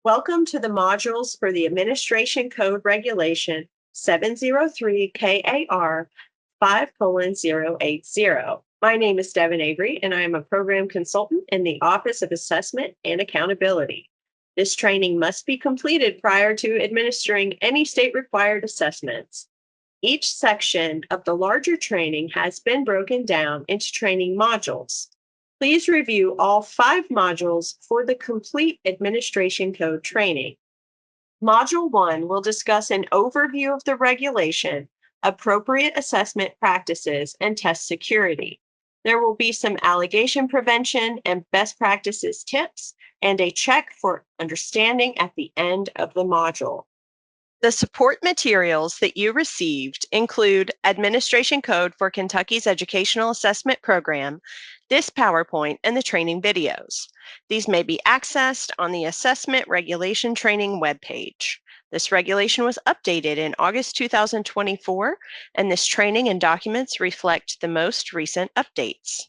Welcome to the modules for the Administration Code Regulation 703 KAR 5:080. My name is Devin Avery, and I am a program consultant in the Office of Assessment and Accountability. This training must be completed prior to administering any state required assessments. Each section of the larger training has been broken down into training modules. Please review all 5 modules for the complete Administration Code training. Module 1 will discuss an overview of the regulation, appropriate assessment practices, and test security. There will be some allegation prevention and best practices tips, and a check for understanding at the end of the module. The support materials that you received include Administration Code for Kentucky's Educational Assessment Program, this PowerPoint, and the training videos. These may be accessed on the Assessment Regulation Training webpage. This regulation was updated in August 2024, and this training and documents reflect the most recent updates.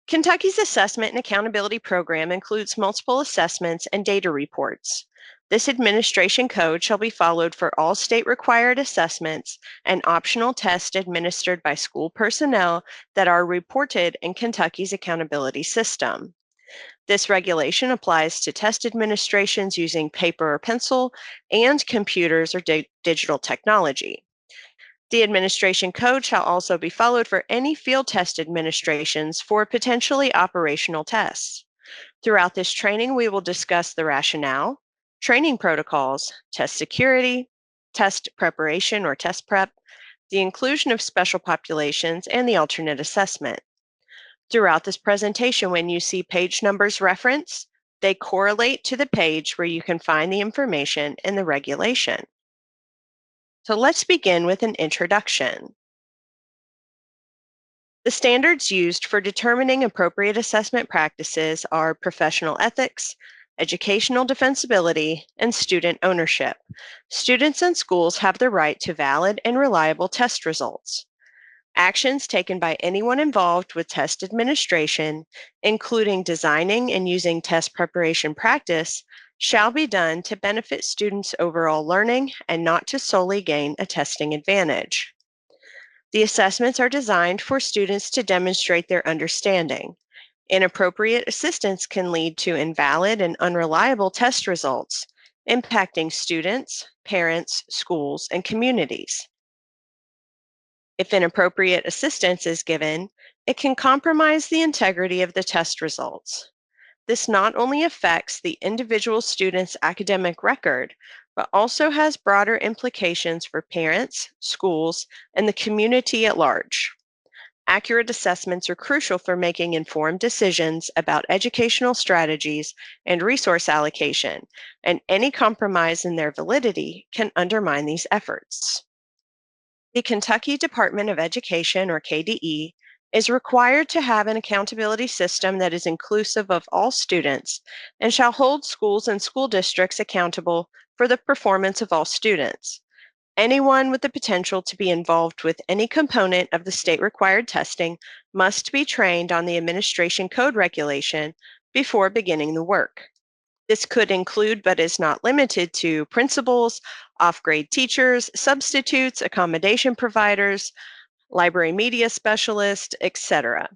Kentucky's Assessment and Accountability Program includes multiple assessments and data reports. This administration code shall be followed for all state-required assessments and optional tests administered by school personnel that are reported in Kentucky's accountability system. This regulation applies to test administrations using paper or pencil and computers or digital technology. The administration code shall also be followed for any field test administrations for potentially operational tests. Throughout this training, we will discuss the rationale, training protocols, test security, test preparation or test prep, the inclusion of special populations, and the alternate assessment. Throughout this presentation, when you see page numbers referenced, they correlate to the page where you can find the information in the regulation. So let's begin with an introduction. The standards used for determining appropriate assessment practices are professional ethics, educational defensibility, and student ownership. Students and schools have the right to valid and reliable test results. Actions taken by anyone involved with test administration, including designing and using test preparation practice, shall be done to benefit students' overall learning and not to solely gain a testing advantage. The assessments are designed for students to demonstrate their understanding. Inappropriate assistance can lead to invalid and unreliable test results, impacting students, parents, schools, and communities. If inappropriate assistance is given, it can compromise the integrity of the test results. This not only affects the individual student's academic record, but also has broader implications for parents, schools, and the community at large. Accurate assessments are crucial for making informed decisions about educational strategies and resource allocation, and any compromise in their validity can undermine these efforts. The Kentucky Department of Education, or KDE, is required to have an accountability system that is inclusive of all students and shall hold schools and school districts accountable for the performance of all students. Anyone with the potential to be involved with any component of the state-required testing must be trained on the Administration Code regulation before beginning the work. This could include, but is not limited to, principals, off-grade teachers, substitutes, accommodation providers, library media specialists, etc.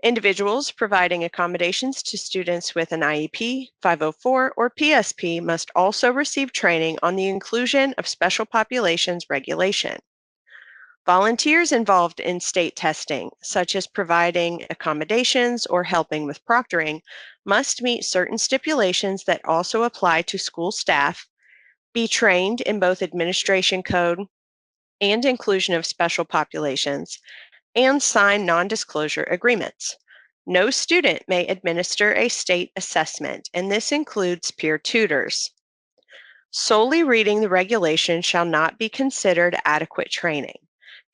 Individuals providing accommodations to students with an IEP, 504, or PSP must also receive training on the inclusion of special populations regulation. Volunteers involved in state testing, such as providing accommodations or helping with proctoring, must meet certain stipulations that also apply to school staff, be trained in both administration code and inclusion of special populations, and sign non-disclosure agreements. No student may administer a state assessment, and this includes peer tutors. Solely reading the regulation shall not be considered adequate training.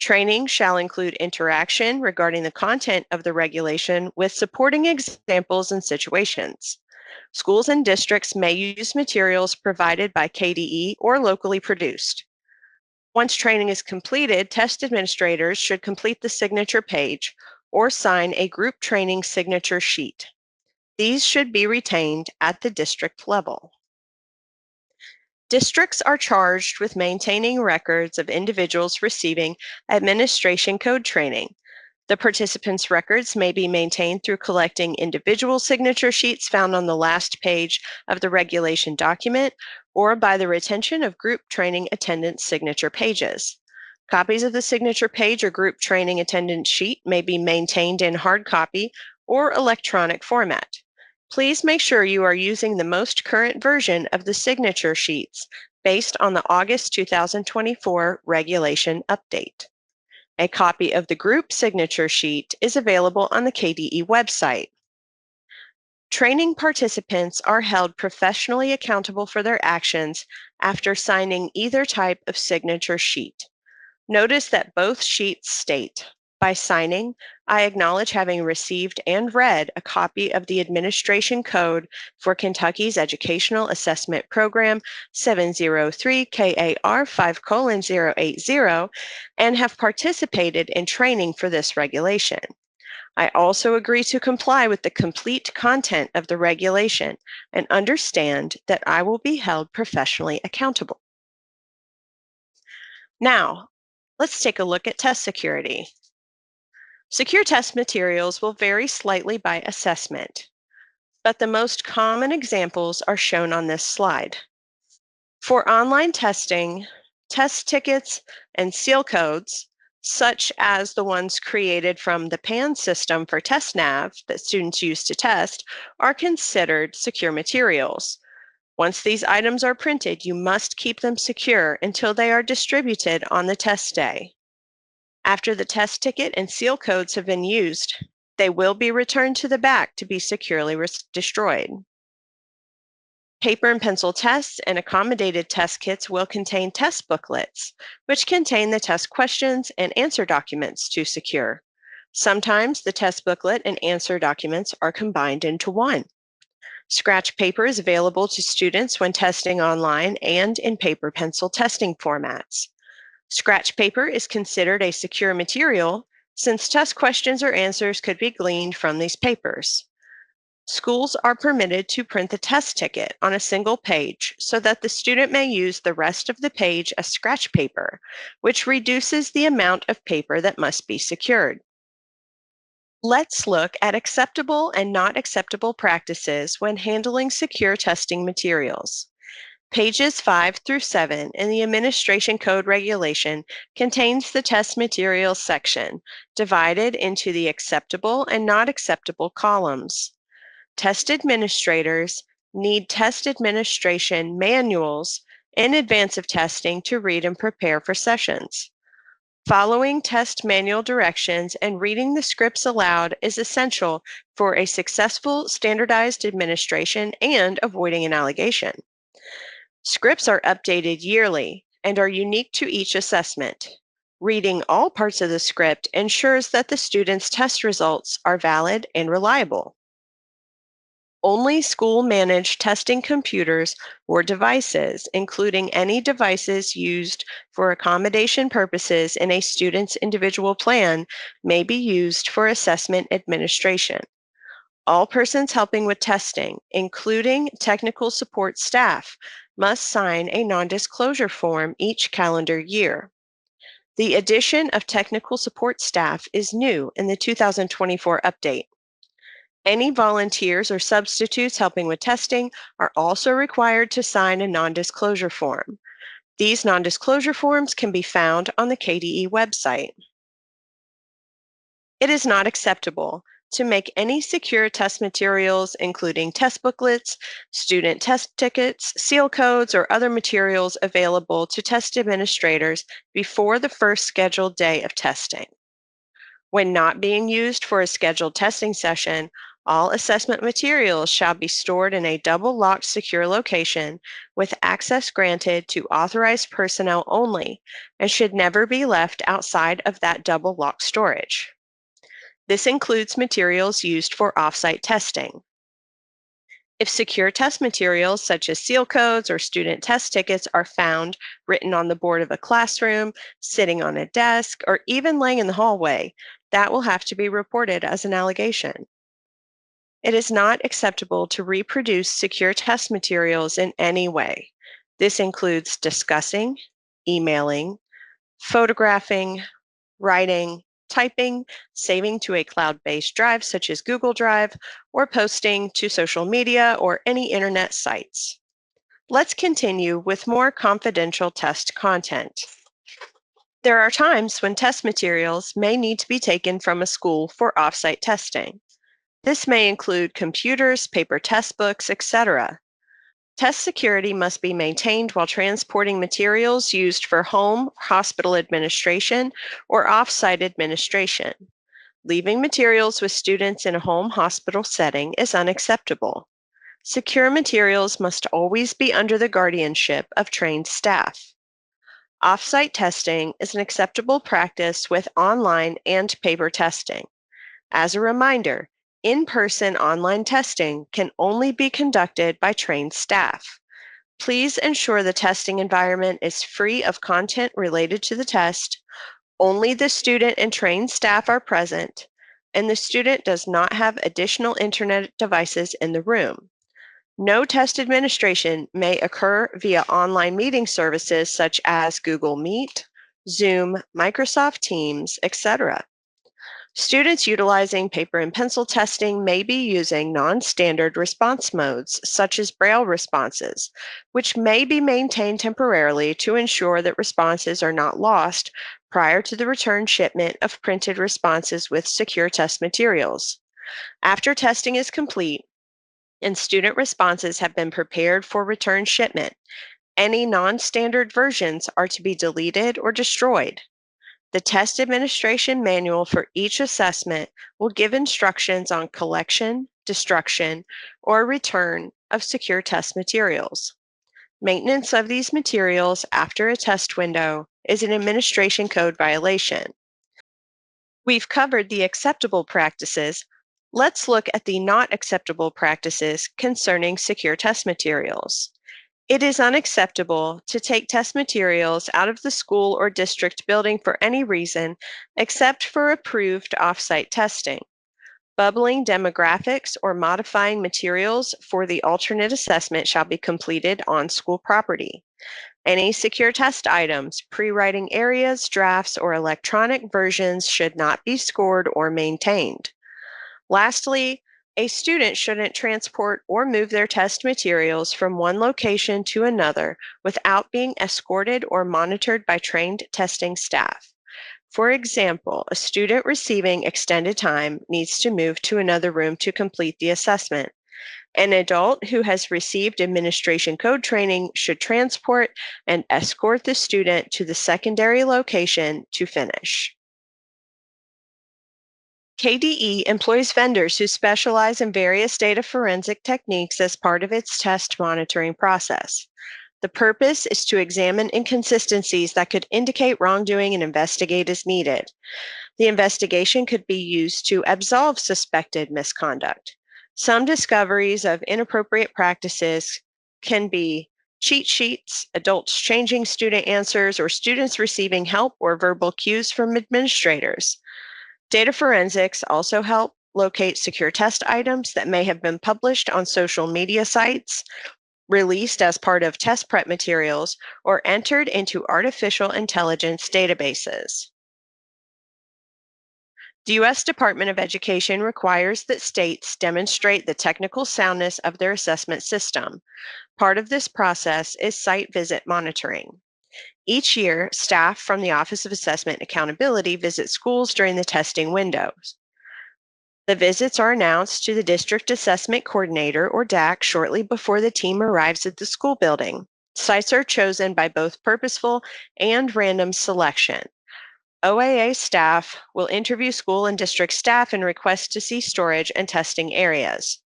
Training shall include interaction regarding the content of the regulation with supporting examples and situations. Schools and districts may use materials provided by KDE or locally produced. Once training is completed, test administrators should complete the signature page or sign a group training signature sheet. These should be retained at the district level. Districts are charged with maintaining records of individuals receiving administration code training. The participants' records may be maintained through collecting individual signature sheets found on the last page of the regulation document or by the retention of group training attendance signature pages. Copies of the signature page or group training attendance sheet may be maintained in hard copy or electronic format. Please make sure you are using the most current version of the signature sheets based on the August 2024 regulation update. A copy of the group signature sheet is available on the KDE website. Training participants are held professionally accountable for their actions after signing either type of signature sheet. Notice that both sheets state, by signing, I acknowledge having received and read a copy of the administration code for Kentucky's Educational Assessment Program 703 KAR 5:080 and have participated in training for this regulation. I also agree to comply with the complete content of the regulation and understand that I will be held professionally accountable. Now, let's take a look at test security. Secure test materials will vary slightly by assessment, but the most common examples are shown on this slide. For online testing, test tickets and seal codes, such as the ones created from the PAN system for TestNav that students use to test, are considered secure materials. Once these items are printed, you must keep them secure until they are distributed on the test day. After the test ticket and seal codes have been used, they will be returned to the back to be securely destroyed. Paper and pencil tests and accommodated test kits will contain test booklets, which contain the test questions and answer documents to secure. Sometimes the test booklet and answer documents are combined into one. Scratch paper is available to students when testing online and in paper pencil testing formats. Scratch paper is considered a secure material since test questions or answers could be gleaned from these papers. Schools are permitted to print the test ticket on a single page so that the student may use the rest of the page as scratch paper, which reduces the amount of paper that must be secured. Let's look at acceptable and not acceptable practices when handling secure testing materials. Pages 5 through 7 in the Administration Code Regulation contains the test materials section, divided into the acceptable and not acceptable columns. Test administrators need test administration manuals in advance of testing to read and prepare for sessions. Following test manual directions and reading the scripts aloud is essential for a successful standardized administration and avoiding an allegation. Scripts are updated yearly and are unique to each assessment. Reading all parts of the script ensures that the student's test results are valid and reliable. Only school-managed testing computers or devices, including any devices used for accommodation purposes in a student's individual plan, may be used for assessment administration. All persons helping with testing, including technical support staff, must sign a non-disclosure form each calendar year. The addition of technical support staff is new in the 2024 update. Any volunteers or substitutes helping with testing are also required to sign a non-disclosure form. These non-disclosure forms can be found on the KDE website. It is not acceptable to make any secure test materials, including test booklets, student test tickets, seal codes, or other materials available to test administrators before the first scheduled day of testing. When not being used for a scheduled testing session, all assessment materials shall be stored in a double-locked secure location with access granted to authorized personnel only and should never be left outside of that double-locked storage. This includes materials used for off-site testing. If secure test materials such as seal codes or student test tickets are found written on the board of a classroom, sitting on a desk, or even laying in the hallway, that will have to be reported as an allegation. It is not acceptable to reproduce secure test materials in any way. This includes discussing, emailing, photographing, writing, typing, saving to a cloud-based drive such as Google Drive, or posting to social media or any internet sites. Let's continue with more confidential test content. There are times when test materials may need to be taken from a school for offsite testing. This may include computers, paper test books, etc. Test security must be maintained while transporting materials used for home, hospital administration, or off-site administration. Leaving materials with students in a home hospital setting is unacceptable. Secure materials must always be under the guardianship of trained staff. Off-site testing is an acceptable practice with online and paper testing. As a reminder, in-person online testing can only be conducted by trained staff. Please ensure the testing environment is free of content related to the test, only the student and trained staff are present, and the student does not have additional internet devices in the room. No test administration may occur via online meeting services such as Google Meet, Zoom, Microsoft Teams, etc. Students utilizing paper and pencil testing may be using non-standard response modes, such as Braille responses, which may be maintained temporarily to ensure that responses are not lost prior to the return shipment of printed responses with secure test materials. After testing is complete and student responses have been prepared for return shipment, any non-standard versions are to be deleted or destroyed. The test administration manual for each assessment will give instructions on collection, destruction, or return of secure test materials. Maintenance of these materials after a test window is an administration code violation. We've covered the acceptable practices. Let's look at the not acceptable practices concerning secure test materials. It is unacceptable to take test materials out of the school or district building for any reason except for approved offsite testing. Bubbling demographics or modifying materials for the alternate assessment shall be completed on school property. Any secure test items, pre-writing areas, drafts, or electronic versions should not be scored or maintained. Lastly, a student shouldn't transport or move their test materials from one location to another without being escorted or monitored by trained testing staff. For example, a student receiving extended time needs to move to another room to complete the assessment. An adult who has received administration code training should transport and escort the student to the secondary location to finish. KDE employs vendors who specialize in various data forensic techniques as part of its test monitoring process. The purpose is to examine inconsistencies that could indicate wrongdoing and investigate as needed. The investigation could be used to absolve suspected misconduct. Some discoveries of inappropriate practices can be cheat sheets, adults changing student answers, or students receiving help or verbal cues from administrators. Data forensics also help locate secure test items that may have been published on social media sites, released as part of test prep materials, or entered into artificial intelligence databases. The U.S. Department of Education requires that states demonstrate the technical soundness of their assessment system. Part of this process is site visit monitoring. Each year, staff from the Office of Assessment and Accountability visit schools during the testing windows. The visits are announced to the District Assessment Coordinator, or DAC, shortly before the team arrives at the school building. Sites are chosen by both purposeful and random selection. OAA staff will interview school and district staff and request to see storage and testing areas.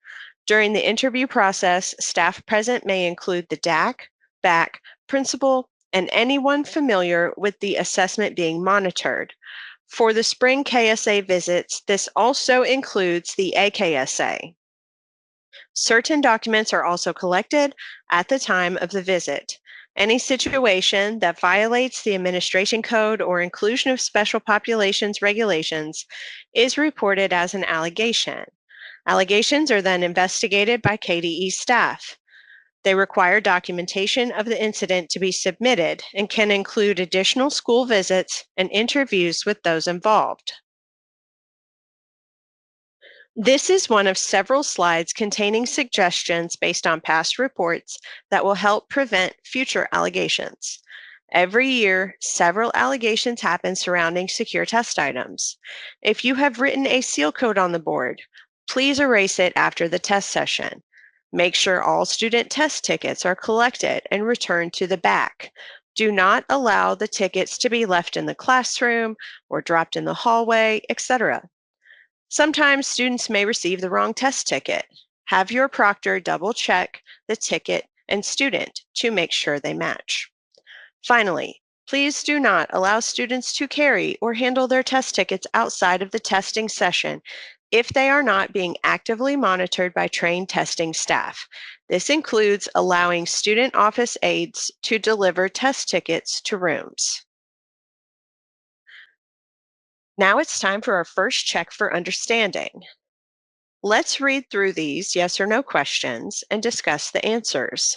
During the interview process, staff present may include the DAC, BAC, principal, and anyone familiar with the assessment being monitored. For the spring KSA visits, this also includes the AKSA. Certain documents are also collected at the time of the visit. Any situation that violates the administration code or inclusion of special populations regulations is reported as an allegation. Allegations are then investigated by KDE staff. They require documentation of the incident to be submitted and can include additional school visits and interviews with those involved. This is one of several slides containing suggestions based on past reports that will help prevent future allegations. Every year, several allegations happen surrounding secure test items. If you have written a seal code on the board, please erase it after the test session. Make sure all student test tickets are collected and returned to the back. Do not allow the tickets to be left in the classroom or dropped in the hallway, etc. Sometimes students may receive the wrong test ticket. Have your proctor double check the ticket and student to make sure they match. Finally, please do not allow students to carry or handle their test tickets outside of the testing session if they are not being actively monitored by trained testing staff. This includes allowing student office aides to deliver test tickets to rooms. Now it's time for our first check for understanding. Let's read through these yes or no questions and discuss the answers.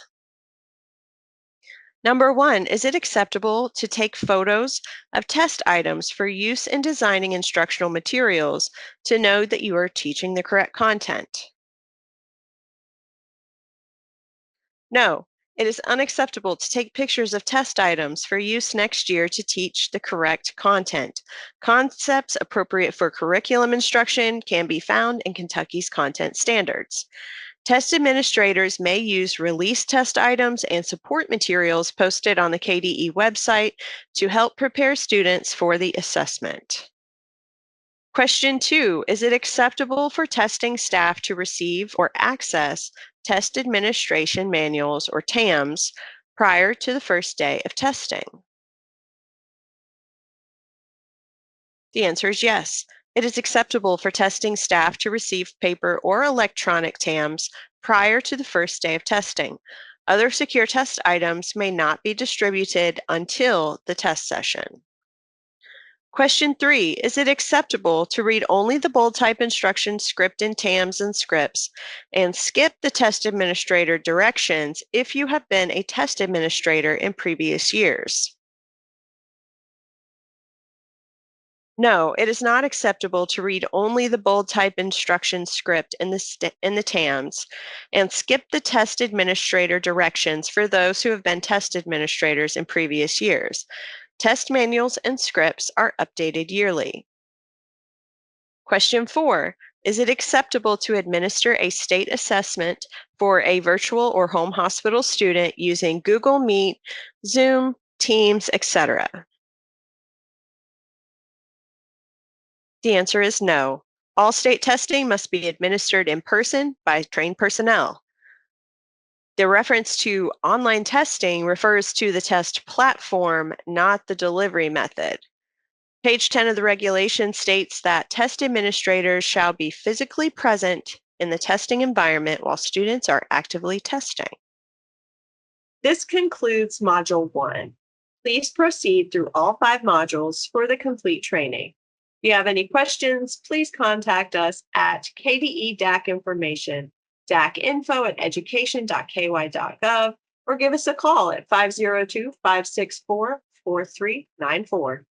Number one, is it acceptable to take photos of test items for use in designing instructional materials to know that you are teaching the correct content? No, it is unacceptable to take pictures of test items for use next year to teach the correct content. Concepts appropriate for curriculum instruction can be found in Kentucky's content standards. Test administrators may use release test items and support materials posted on the KDE website to help prepare students for the assessment. Question 2, is it acceptable for testing staff to receive or access test administration manuals or TAMs prior to the first day of testing? The answer is yes. It is acceptable for testing staff to receive paper or electronic TAMs prior to the first day of testing. Other secure test items may not be distributed until the test session. Question 3, is it acceptable to read only the bold type instruction script in TAMs and scripts and skip the test administrator directions if you have been a test administrator in previous years? No, it is not acceptable to read only the bold type instruction script in the TAMs and skip the test administrator directions for those who have been test administrators in previous years. Test manuals and scripts are updated yearly. Question 4, is it acceptable to administer a state assessment for a virtual or home hospital student using Google Meet, Zoom, Teams, etc.? The answer is no. All state testing must be administered in person by trained personnel. The reference to online testing refers to the test platform, not the delivery method. Page 10 of the regulation states that test administrators shall be physically present in the testing environment while students are actively testing. This concludes Module 1. Please proceed through all 5 modules for the complete training. If you have any questions, please contact us at KDE DAC Information, dacinfo@education.ky.gov, or give us a call at 502-564-4394.